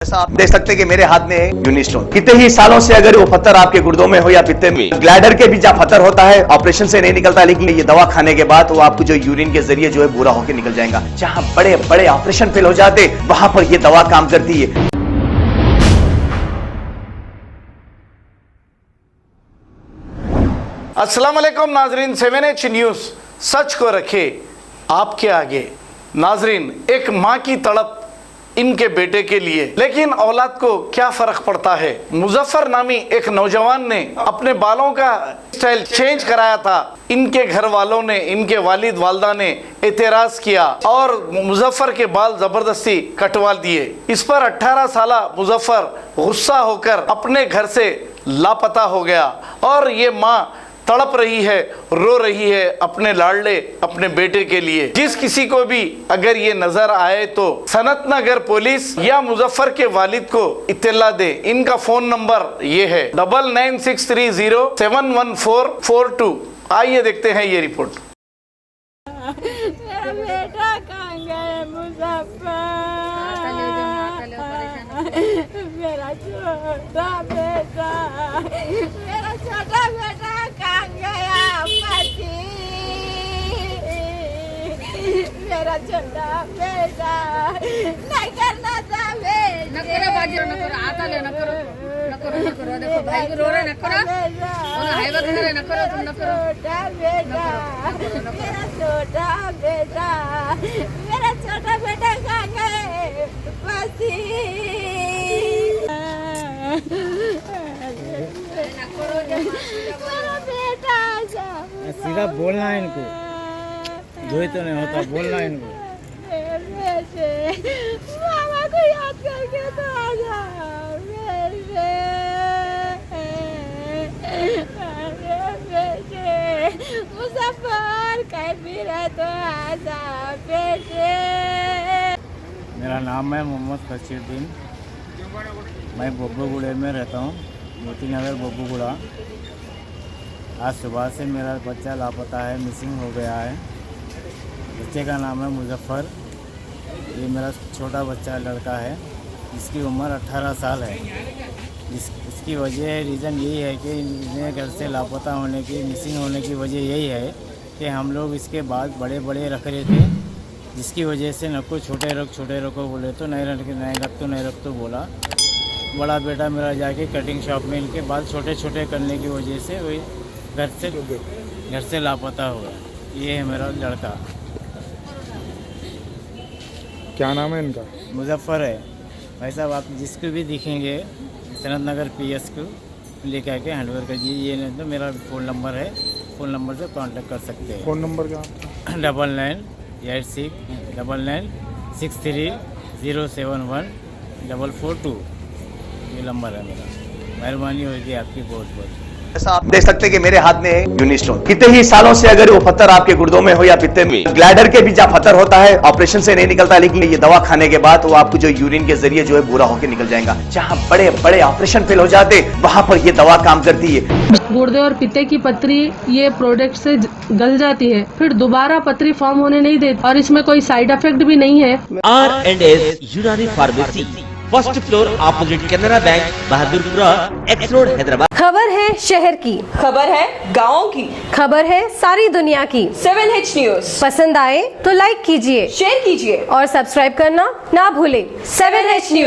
जैसा आप देख सकते हैं कि मेरे हाथ में है यूनिस्टोन। कितने ही सालों से अगर वो पत्थर आपके गुर्दों में हो या पित्ते में, ग्लैडर के भी जहाँ पत्थर होता है ऑपरेशन से नहीं निकलता, लेकिन ये दवा खाने के बाद वो आपको जो यूरिन के जरिए जो है पूरा होकर निकल जाएगा। जहाँ बड़े बड़े ऑपरेशन फेल हो जाते वहां पर ये दवा काम करती है। अस्सलाम वालेकुम नाजरीन, 7H न्यूज़ सच को रखे आपके आगे। नाजरीन, एक माँ की तड़प इनके बेटे के लिए, लेकिन औलाद को क्या फर्क पड़ता है। मुजफ्फर नामी एक नौजवान ने अपने बालों का स्टाइल चेंज कराया था। इनके घर वालों ने, इनके वालिद वालदा ने एतराज किया और मुजफ्फर के बाल जबरदस्ती कटवा दिए। इस पर 18 साल मुजफ्फर गुस्सा होकर अपने घर से लापता हो गया और ये माँ तड़प रही है, रो रही है अपने लाडले अपने बेटे के लिए। जिस किसी को भी अगर ये नजर आए तो सनत नगर पुलिस या मुजफ्फर के वालिद को इत्तला दे। इनका फोन नंबर ये है 9963071442। आइए देखते हैं ये रिपोर्ट। मेरा बेटा कहाँ गया मुजफ्फर? मेरा छोटा बेटा कहाँ गया पति? मेरा छोटा बेटा नहीं करना था बेटा। न करो बाजी, न करो आता ले, न करो देखो भाई भी रो रहे, न करो हाईवे खड़े रहे, न करो तुम, न करो। छोटा बेटा, मेरा छोटा बेटा, मेरा छोटा बेटा कहाँ गए पति? मेरा बेटा सीधा बोलना है इनको, जो ही तो नहीं होता बोलना है इनको। मामा को याद करके तो आ जाओ। मेरे बेटे मुजफ्फर कहीं भी रहे तो आ जाओ बेटे। मेरा नाम है मोहम्मद फसीरुद्दीन। मैं बब्बूगुड़े में रहता हूँ, मोती नगर बब्बूगुड़ा। आज सुबह से मेरा बच्चा लापता है, मिसिंग हो गया है। बच्चे का नाम है मुजफ्फर। ये मेरा छोटा बच्चा लड़का है जिसकी उम्र 18 साल है। इसकी वजह रीज़न यही है कि इन्हें घर से लापता होने की, मिसिंग होने की वजह यही है कि हम लोग इसके बाद बड़े बड़े रख रहे थे, जिसकी वजह से न को छोटे रखो बोले तो नहीं रख तो बोला। बड़ा बेटा मेरा जाके कटिंग शॉप में इनके बाल छोटे छोटे करने की वजह से वही घर से लापता हुआ। ये है मेरा लड़का। क्या नाम है इनका? मुजफ्फर है। भाई साहब, आप जिसको भी दिखेंगे सनत नगर PS को लेकर आके हैंडओवर करिए। ये नहीं तो मेरा फ़ोन नंबर है, फ़ोन नंबर से कांटेक्ट कर सकते हैं। फ़ोन नंबर क्या? 998663071442 ये नंबर है मेरा। मेहरबानी होगी आपकी बहुत बहुत। जैसा आप देख सकते हैं कि मेरे हाथ में है यूनिस्टोन। कितने ही सालों से अगर वो पत्थर आपके गुर्दों में हो या पित्ते में, ग्लैडर के भी जहाँ पत्थर होता है ऑपरेशन से नहीं निकलता, लेकिन ये दवा खाने के बाद वो आपको जो यूरिन के जरिए जो है पूरा होकर निकल जाएगा। जहाँ बड़े बड़े ऑपरेशन फेल हो जाते वहां पर ये दवा काम करती है। गुर्दे और पित्ते की पथरी ये प्रोडक्ट से गल जाती है, फिर दोबारा पथरी फॉर्म होने नहीं देती और इसमें कोई साइड इफेक्ट भी नहीं है। R&S यूनानी pharmacy, first floor opposite Canara bank, Bahadurpura X road, Hyderabad. खबर है शहर की, खबर है गाँव की, खबर है सारी दुनिया की। 7H न्यूज़ पसंद आए तो लाइक कीजिए, शेयर कीजिए और सब्सक्राइब करना ना भूले। 7H news.